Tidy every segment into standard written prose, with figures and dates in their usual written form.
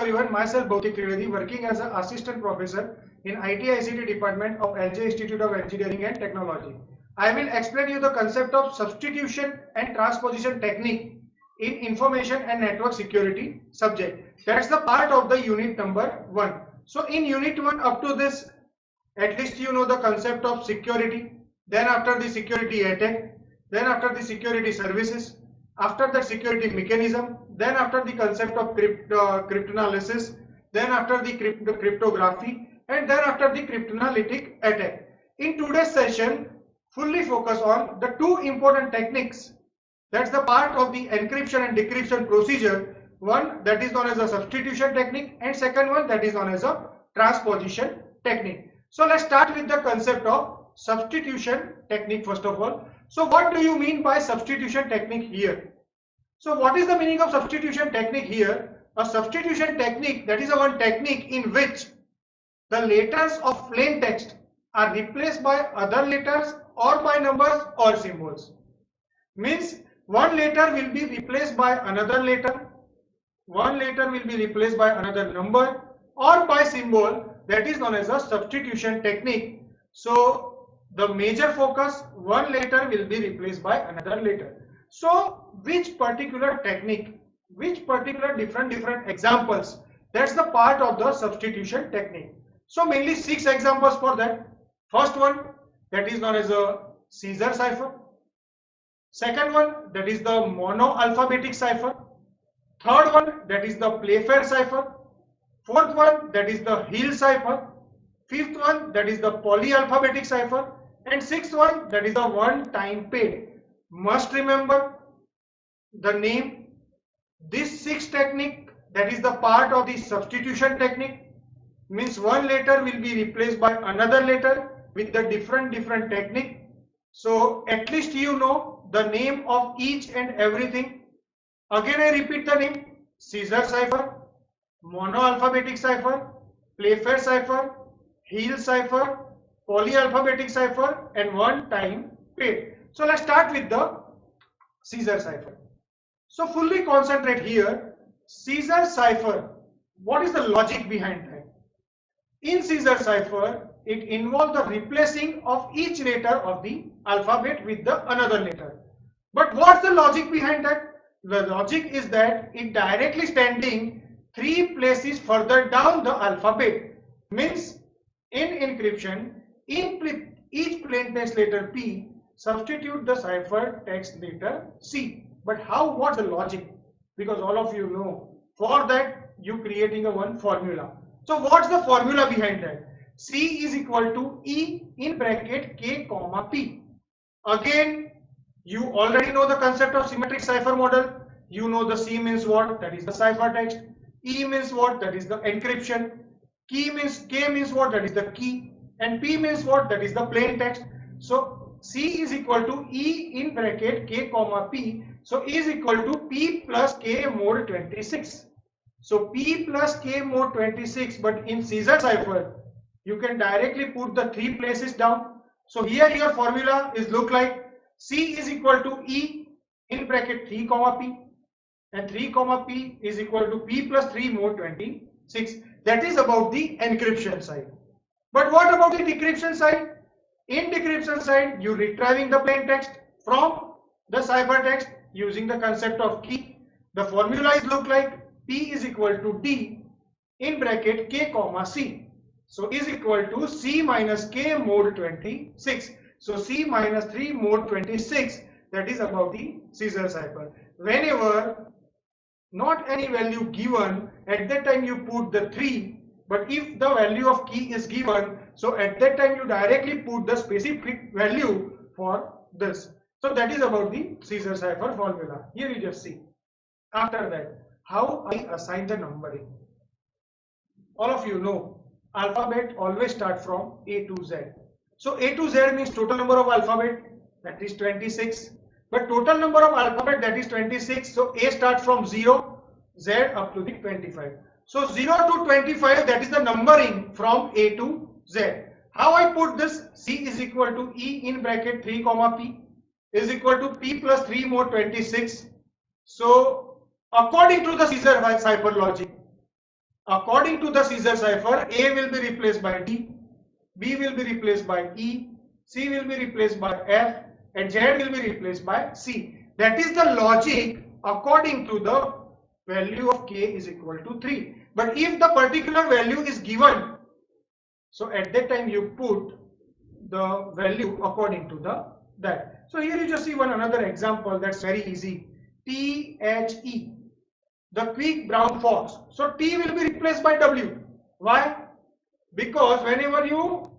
everyone, myself Bhautik Trivedi, working as an assistant professor in IT/ICT department of LJ Institute of Engineering and Technology. I will explain you the concept of substitution and transposition technique in information and network security subject. That's the part of the unit number 1. So in unit 1 up to this, at least you know the concept of security, then after the security attack, then after the security services, after the security mechanism, then after the concept of cryptanalysis, then after the cryptography, and then after the cryptanalytic attack. In today's session, fully focus on the two important techniques. That's the part of the encryption and decryption procedure. One that is known as a substitution technique, and second one that is known as a transposition technique. So let's start with the concept of substitution technique first of all. So what do you mean by substitution technique here? So what is the meaning of substitution technique here? A substitution technique, that is a one technique in which the letters of plain text are replaced by other letters or by numbers or symbols. Means one letter will be replaced by another letter, one letter will be replaced by another number or by symbol. That is known as a substitution technique. So the major focus, one letter will be replaced by another letter. So which particular technique, which particular different examples, that's the part of the substitution technique. So mainly 6 examples for that. First one, that is known as a Caesar cipher. Second one, that is the mono-alphabetic cipher. Third one, that is the Playfair cipher. Fourth one, that is the Hill cipher. Fifth one, that is the polyalphabetic cipher. And sixth one, that is the one-time paid. Must remember the name. This 6 technique, that is the part of the substitution technique. Means one letter will be replaced by another letter with the different technique. So at least you know the name of each and everything. Again I repeat the name: Caesar cipher, mono-alphabetic cipher, Playfair cipher, Hill cipher, polyalphabetic cipher, and one-time paid. So let's start with the Caesar cipher. So fully concentrate here. Caesar cipher, what is the logic behind that? In Caesar cipher, it involves the replacing of each letter of the alphabet with the another letter. But what's the logic behind that? The logic is that it directly standing 3 places further down the alphabet. Means in encryption, in each plain text letter P, substitute the cipher text letter C. But how? What's the logic? Because all of you know, for that you creating a one formula. So what's the formula behind that? C is equal to E in bracket K comma P. Again, you already know the concept of symmetric cipher model. You know the C means what? That is the cipher text. E means what? That is the encryption. K means what? That is the key. And P means what? That is the plain text. So C is equal to E in bracket K comma P. So E is equal to P plus K mod 26. So P plus K mod 26, but in Caesar cipher, you can directly put the 3 places down. So here your formula is look like C is equal to E in bracket 3 comma P, and 3 comma P is equal to P plus 3 mod 26. That is about the encryption side. But what about the decryption side? In decryption side, you retrieving the plain text from the cipher text using the concept of key. The formula is look like P is equal to D in bracket K comma C. So is equal to C minus K mod 26. So C minus 3 mod 26, that is about the Caesar cipher. Whenever not any value given, at that time you put the 3, but if the value of key is given, so at that time you directly put the specific value for this. So that is about the Caesar cipher formula. Here you just see. After that, how I assign the numbering. All of you know alphabet always start from A to Z. So A to Z means total number of alphabet, that is 26. But total number of alphabet, that is 26. So A starts from 0, Z up to the 25. So 0 to 25, that is the numbering from A to Z. How I put this? C is equal to E in bracket 3 comma P is equal to P plus 3 more 26. So according to the Caesar cipher logic, According to the Caesar cipher, A will be replaced by D, B will be replaced by E, C will be replaced by F, and Z will be replaced by C. That is the logic according to the value of K is equal to 3. But if the particular value is given, so at that time you put the value according to that. So here you just see one another example that's very easy. THE, the quick brown fox. So T will be replaced by W. Why? Because whenever you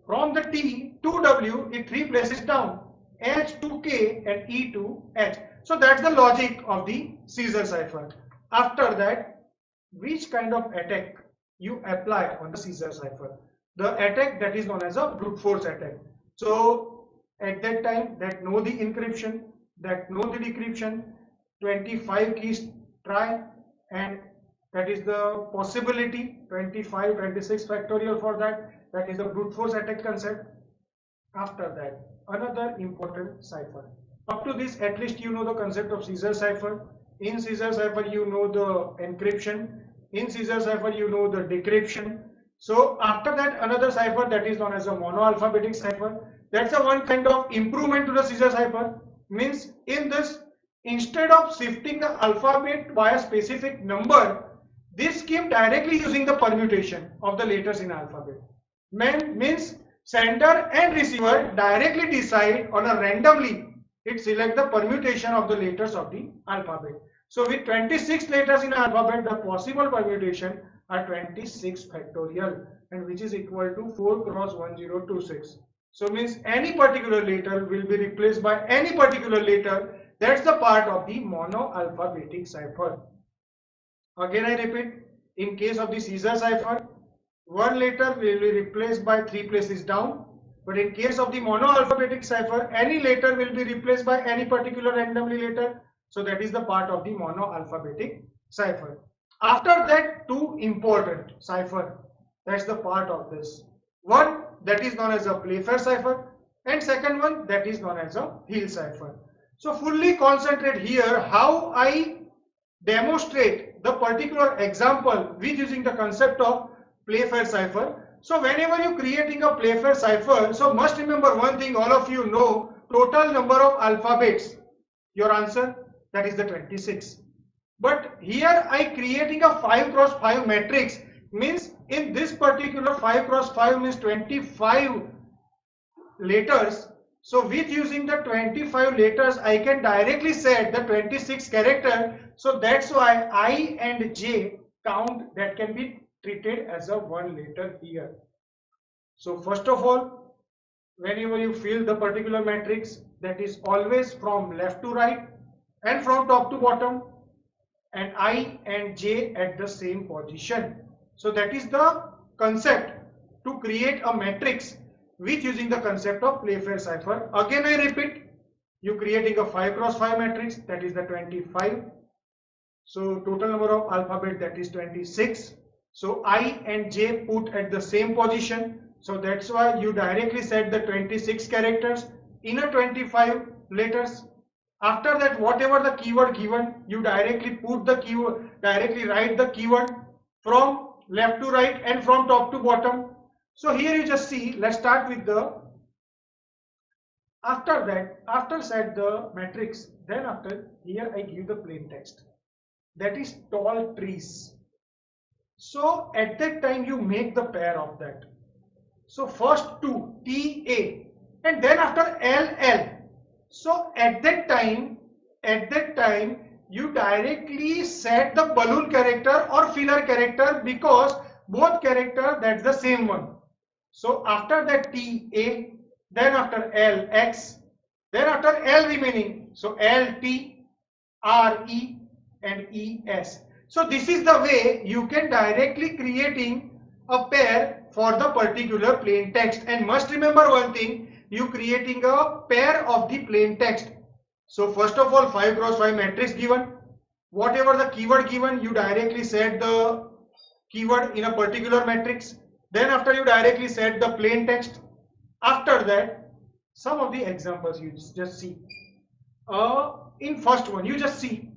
from the T to W, it replaces down H to K and E to H. So that's the logic of the Caesar cipher. After that, which kind of attack you apply on the Caesar cipher? The attack that is known as a brute force attack. So at that time, that know the encryption, that know the decryption, 25 keys try, and that is the possibility 25, 26 factorial for that. That is the brute force attack concept. After that, another important cipher. Up to this, at least you know the concept of Caesar cipher. In Caesar cipher, you know the encryption. In Caesar cipher, you know the decryption. So after that, another cipher that is known as a monoalphabetic cipher. That's a one kind of improvement to the Caesar cipher. Means in this, instead of shifting the alphabet by a specific number, this came directly using the permutation of the letters in alphabet. Means sender and receiver directly decide on a randomly, it select the permutation of the letters of the alphabet. So with 26 letters in alphabet, the possible permutation are 26 factorial, and which is equal to 4 cross 1026. So means any particular letter will be replaced by any particular letter. That's the part of the monoalphabetic cipher. Again I repeat, in case of the Caesar cipher, one letter will be replaced by 3 places down, but in case of the monoalphabetic cipher, any letter will be replaced by any particular randomly letter. So that is the part of the monoalphabetic cipher. After that, two important cipher, that's the part of this. One that is known as a Playfair cipher, and second one that is known as a Hill cipher. So fully concentrate here how I demonstrate the particular example with using the concept of Playfair cipher. So whenever you creating a Playfair cipher, so must remember one thing, all of you know total number of alphabets. Your answer, that is the 26. But here I creating a 5 cross 5 matrix, means in this particular 5 cross 5 means 25 letters. So with using the 25 letters, I can directly set the 26 character. So that's why I and J count that can be treated as a one letter here. So first of all, whenever you fill the particular matrix, that is always from left to right and from top to bottom, and I and J at the same position. So that is the concept to create a matrix with using the concept of Playfair cipher. Again I repeat, you creating a 5 cross 5 matrix, that is the 25. So total number of alphabet, that is 26. So I and J put at the same position. So that's why you directly set the 26 characters in a 25 letters. After that, whatever the keyword given, you directly put the keyword, directly write the keyword from left to right and from top to bottom. So here you just see, let's start with the, after that, after set the matrix, then after here I give the plain text, that is tall trees. So at that time you make the pair of that. So first two TA and then after LL. So at that time you directly set the balloon character or filler character, because both character that's the same one. So after that TA, then after LX, then after L remaining, so LT, RE and ES. So this is the way you can directly creating a pair for the particular plain text. And must remember one thing, you creating a pair of the plain text. So first of all, 5 cross 5 matrix given, whatever the keyword given, you directly set the keyword in a particular matrix. Then after you directly set the plain text. After that, some of the examples you just see. In first one, you just see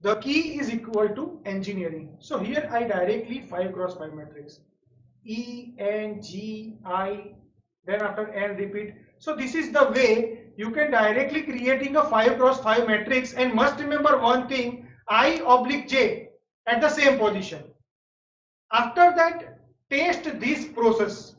The key is equal to engineering. So here I directly 5 cross 5 matrix. E, N, G, I, then after N repeat. So this is the way you can directly creating a 5 cross 5 matrix, and must remember one thing, I oblique J at the same position. After that, test this process.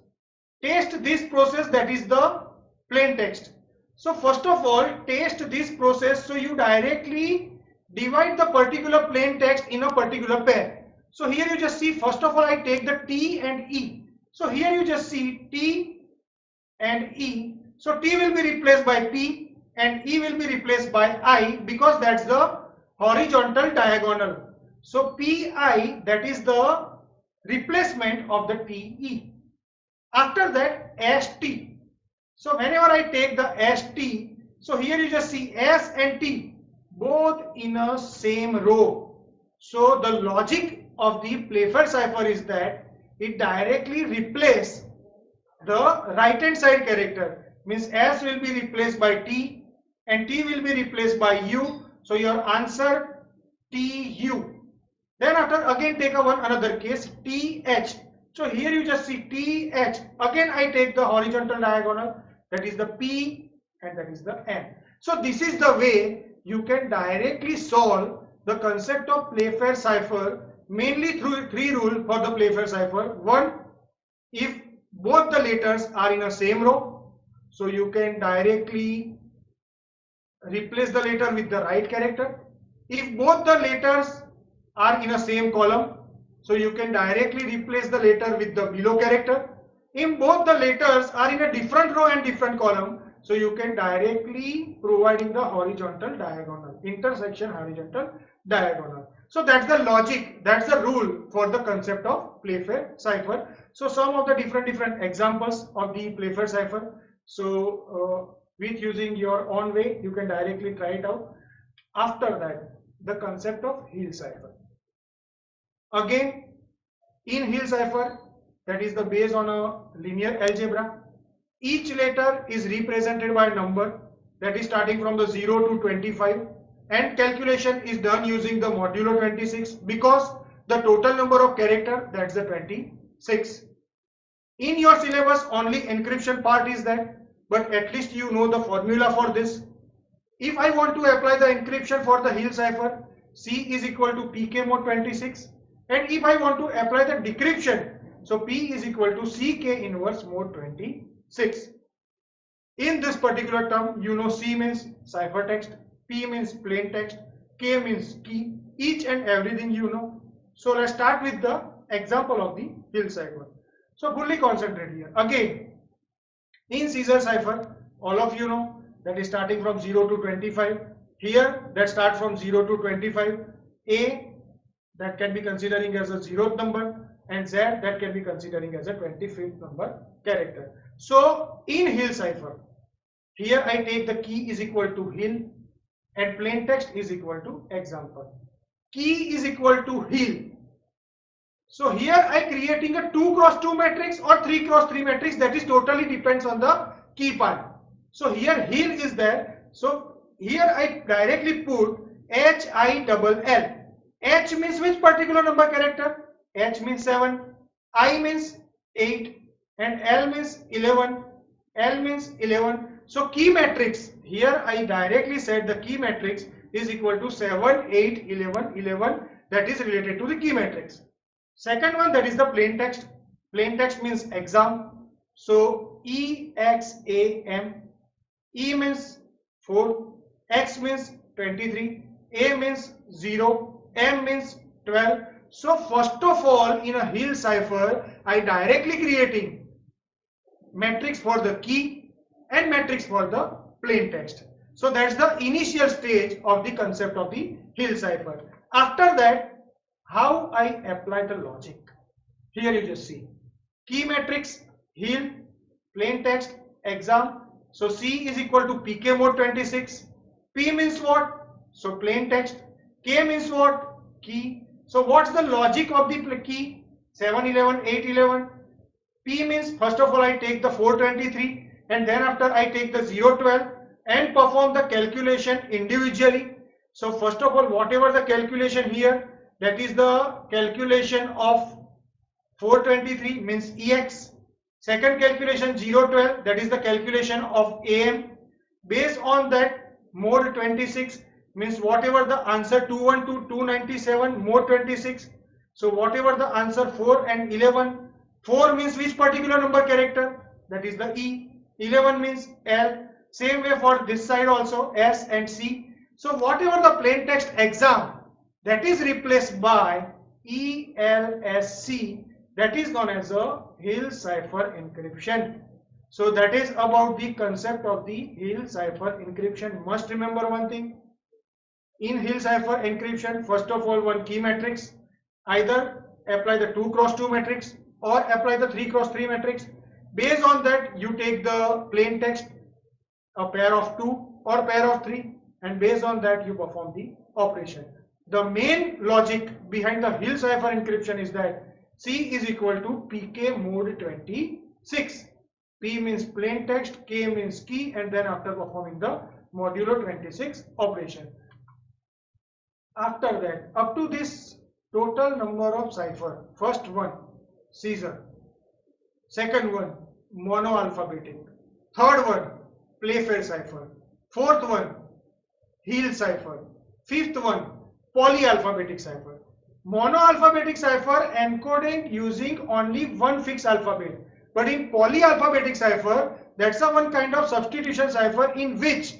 Test this process, that is the plain text. So first of all, test this process. So you directly divide the particular plain text in a particular pair. So here you just see, first of all, I take the T and E. So here you just see T and E. So T will be replaced by P and E will be replaced by I, because that's the horizontal diagonal. So PI, that is the replacement of the TE. After that, ST. So whenever I take the ST, so here you just see S and T both in a same row. So the logic of the Playfair cipher is that it directly replaces the right hand side character, means S will be replaced by T and T will be replaced by U. So your answer TU. Then after again take another case, TH. So here you just see TH. Again I take the horizontal diagonal, that is the P and that is the N. So this is the way you can directly solve the concept of Playfair cipher, mainly through 3 rules for the Playfair cipher. One, if both the letters are in a same row, so you can directly replace the letter with the right character. If both the letters are in a same column, so you can directly replace the letter with the below character. If both the letters are in a different row and different column, so you can directly providing the horizontal diagonal, intersection horizontal diagonal. So that's the logic, that's the rule for the concept of Playfair cipher. So some of the different examples of the Playfair cipher. So with using your own way, you can directly try it out. After that, the concept of Hill cipher. Again, in Hill cipher, that is the based on a linear algebra. Each letter is represented by a number, that is starting from the 0 to 25, and calculation is done using the modulo 26, because the total number of character, that's the 26. In your syllabus only encryption part is there, but at least you know the formula for this. If I want to apply the encryption for the Hill cipher, C is equal to PK mod 26, and if I want to apply the decryption, so P is equal to CK inverse mod 26. In this particular term, you know C means ciphertext, P means plain text, K means key, each and everything you know. So let's start with the example of the Hill cipher. So fully concentrate here. Again, in Caesar cipher, all of you know that is starting from 0 to 25. Here that starts from 0 to 25. A that can be considering as a 0th number, and Z that can be considering as a 25th number character. So in Hill cipher, here I take the key is equal to Hill and plain text is equal to example. Key is equal to Hill. So here I creating a 2 cross 2 matrix or 3 cross 3 matrix, that is totally depends on the key part. So here Hill is there. So here I directly put HILL. H means which particular number character? H means 7, I means 8, and L means 11. L means 11. So key matrix, here I directly said the key matrix is equal to 7, 8, 11, 11. That is related to the key matrix. Second one, that is the plain text. Plain text means exam. So EXAM. E means 4, X means 23, A means 0, M means 12. So first of all, in a Hill cipher, I directly creating matrix for the key and matrix for the plain text. So that's the initial stage of the concept of the Hill cipher. After that, how I apply the logic. Here you just see key matrix, Hill, plain text, exam. So C is equal to PK mod 26. P means what? So plain text. K means what? Key. So what's the logic of the key? 7, 11, 8, 11. P means first of all I take the 423 and then after I take the 0, 12 and perform the calculation individually. So first of all, whatever the calculation here, that is the calculation of 423 means EX. Second calculation 012, that is the calculation of AM. Based on that, mode 26 means whatever the answer 212, 297, mode 26. So whatever the answer 4 and 11, 4 means which particular number character, that is the E. 11 means L. Same way for this side also, S and C. So whatever the plain text exam, that is replaced by ELSC, that is known as a Hill cipher encryption. So that is about the concept of the Hill cipher encryption. Must remember one thing. In Hill cipher encryption, first of all, one key matrix. Either apply the 2 cross 2 matrix or apply the 3 cross 3 matrix. Based on that, you take the plain text, a pair of 2 or pair of 3, and based on that you perform the operation. The main logic behind the Hill cipher encryption is that C is equal to PK mode 26. P means plain text, K means key, and then after performing the modulo 26 operation. After that, up to this total number of cipher. First one, Caesar. Second one, monoalphabetic. Third one, Playfair cipher. Fourth one, Hill cipher. Fifth one, polyalphabetic cipher. Monoalphabetic cipher encoding using only one fixed alphabet. But in polyalphabetic cipher, that's a one kind of substitution cipher in which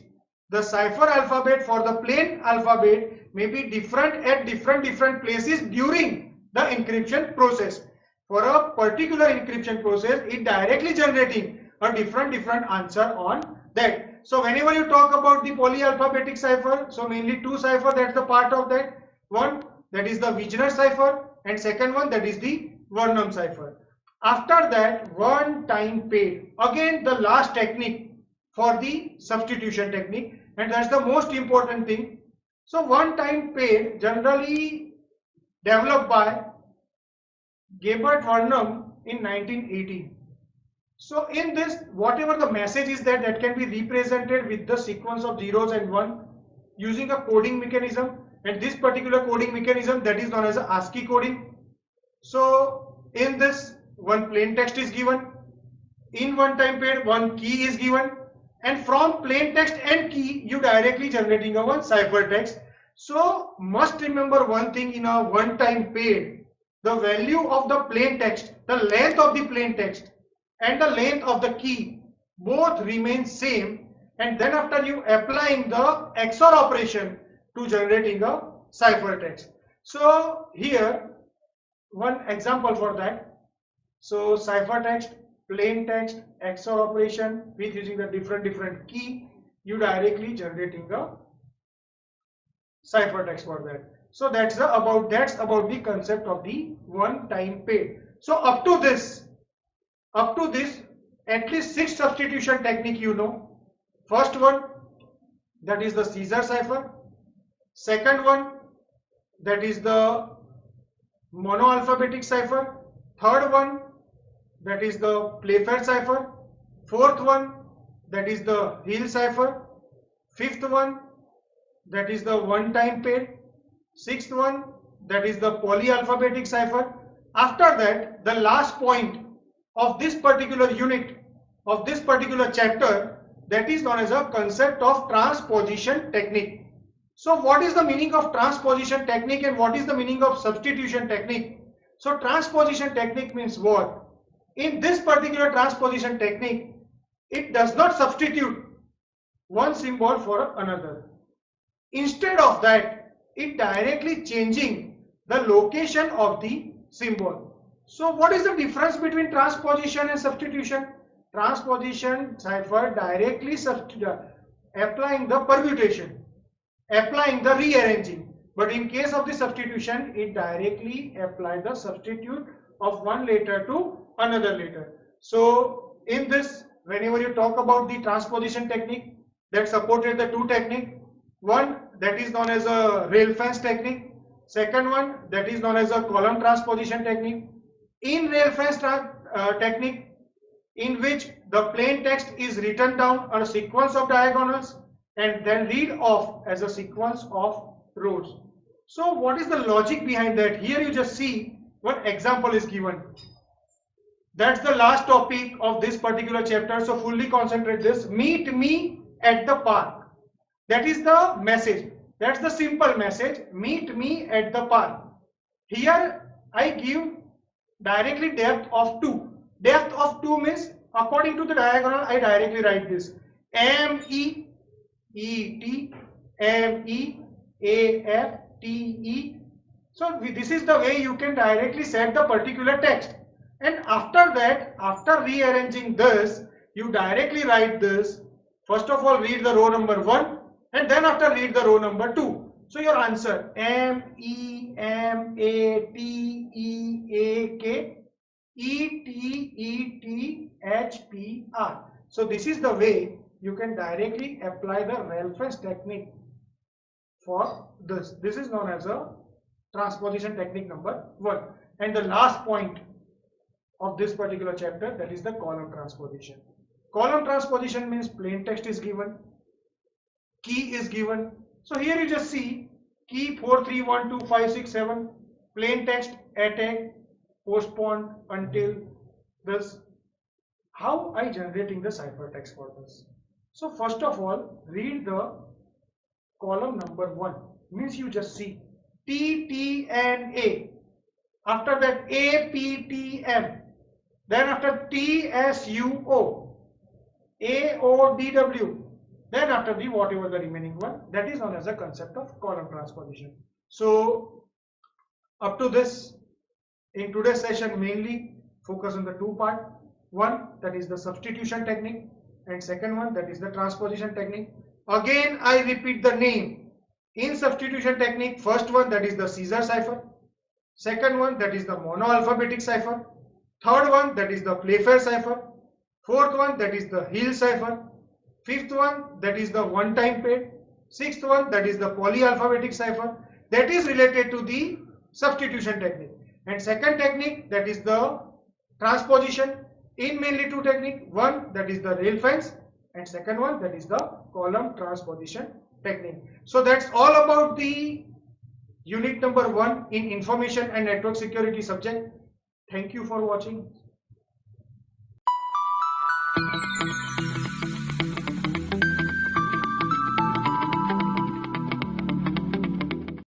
the cipher alphabet for the plain alphabet may be different at different places during the encryption process. For a particular encryption process, it directly generating a different answer on that. So whenever you talk about the polyalphabetic cipher, so mainly two cipher, that's the part of that. One, that is the Wigner cipher, and second one, that is the Vernam cipher. After that, one time paid. Again, the last technique for the substitution technique, and that's the most important thing. So one time paid generally developed by Gebert Vernam in 1918. So in this, whatever the message is that can be represented with the sequence of zeros and one using a coding mechanism, and this particular coding mechanism, that is known as ASCII coding. So in this, one plain text is given, in one time period one key is given, and from plain text and key you directly generating a one ciphertext. So must remember one thing in a one time period, the value of the plain text, the length of the plain text and the length of the key both remain same, and then after you applying the XOR operation to generating a ciphertext. So here one example for that. So ciphertext, plain text, XOR operation with using the different key, you directly generating a ciphertext for that. So that's about the concept of the one time paid. So up to this at least 6 substitution technique you know. First one, that is the Caesar cipher. Second one, that is the monoalphabetic cipher. Third one, that is the Playfair cipher. Fourth one, that is the Hill cipher. Fifth one, that is the one time paid. Sixth one, that is the polyalphabetic cipher. After that, the last point of this particular unit, of this particular chapter, that is known as a concept of transposition technique. So what is the meaning of transposition technique and what is the meaning of substitution technique? So transposition technique means what? In this particular transposition technique, it does not substitute one symbol for another. Instead of that, it directly changing the location of the symbol. So what is the difference between transposition and substitution? Transposition cipher directly applying the permutation, applying the rearranging. But in case of the substitution, it directly apply the substitute of one letter to another letter. So in this, whenever you talk about the transposition technique, that supported the two technique. One, that is known as a rail fence technique. Second one, that is known as a column transposition technique. In rail fence technique, in which the plain text is written down on a sequence of diagonals, and then read off as a sequence of rows. So what is the logic behind that? Here you just see what example is given. That's the last topic of this particular chapter, so fully concentrate this. Meet me at the park. That is the message. That's the simple message. Meet me at the park. Here I give directly depth of 2. Depth of 2 means according to the diagonal I directly write this. MEET, MEAFTE. So this is the way you can directly set the particular text. And after that, after rearranging this, you directly write this. First of all, read the row number 1 and then after read the row number 2. So your answer MEMATEEKETHPR. So this is the way you can directly apply the reference technique for this. This is known as a transposition technique number 1. And the last point of this particular chapter, that is the column transposition. Column transposition means plain text is given, key is given. So here you just see key 4, 3, 1, 2, 5, 6, 7, plain text, attack, postponed, until, this. How I generating the ciphertext for this? So first of all, read the column number 1. Means you just see T, T, and A. After that A, P, T, M. Then after T, S, U, O. A, O, D, W. Then after the whatever the remaining one, that is known as a concept of column transposition. So up to this, in today's session mainly focus on the 2 part. One, that is the substitution technique, and second one, that is the transposition technique. Again I repeat the name. In substitution technique, first one, that is the Caesar cipher. Second one, that is the monoalphabetic cipher. Third one, that is the Playfair cipher. Fourth one, that is the Hill cipher. Fifth one, that is the one-time paired. Sixth one, that is the polyalphabetic cipher. That is related to the substitution technique. And second technique, that is the transposition, in mainly 2 technique. One, that is the rail fence, and second one, that is the column transposition technique. So that's all about the unit number 1 in information and network security subject. Thank you for watching.